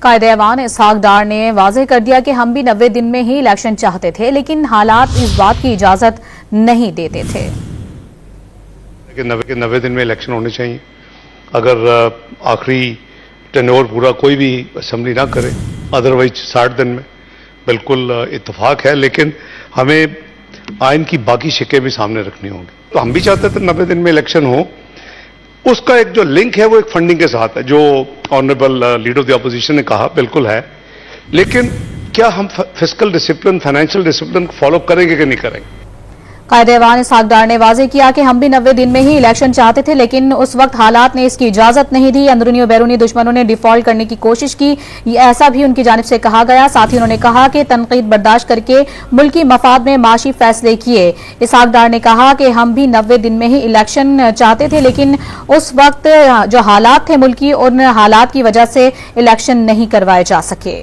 कायदे-ए-वान इसहाक डार ने वाज़ेह कर दिया कि हम भी 90 दिन में ही इलेक्शन चाहते थे, लेकिन हालात इस बात की इजाजत नहीं देते थे। 90 दिन में इलेक्शन होने चाहिए। अगर आखिरी टेन्योर पूरा कोई भी असेंबली ना करे, अदरवाइज 60 दिन में बिल्कुल इत्तेफाक है, लेकिन हमें आइन की बाकी शिकें भी सामने रखनी होंगी। तो हम भी चाहते थे 90 दिन में इलेक्शन हो। उसका एक जो लिंक है वो एक फंडिंग के साथ है, जो honourable leader of the opposition ने कहा, बिल्कुल है। लेकिन क्या हम fiscal discipline, financial discipline follow करेंगे कि नहीं करेंगे? कायदे-ए-वान इसहाक डार ने वाज़ेह किया कि हम भी 90 दिन में ही इलेक्शन चाहते थे, लेकिन उस वक्त हालात ने इसकी इजाजत नहीं दी। अंदरूनी और बैरूनी दुश्मनों ने डिफॉल्ट करने की कोशिश की, ऐसा भी उनकी जानिब से कहा गया। साथ ही उन्होंने कहा कि तनकीद बर्दाश्त करके मुल्की मफाद में माशी फैसले किए। इसहाक डार ने कहा कि हम भी 90 दिन में ही इलेक्शन चाहते थे, लेकिन उस वक्त जो हालात थे मुल्की, उन हालात की वजह से इलेक्शन नहीं करवाए जा सके।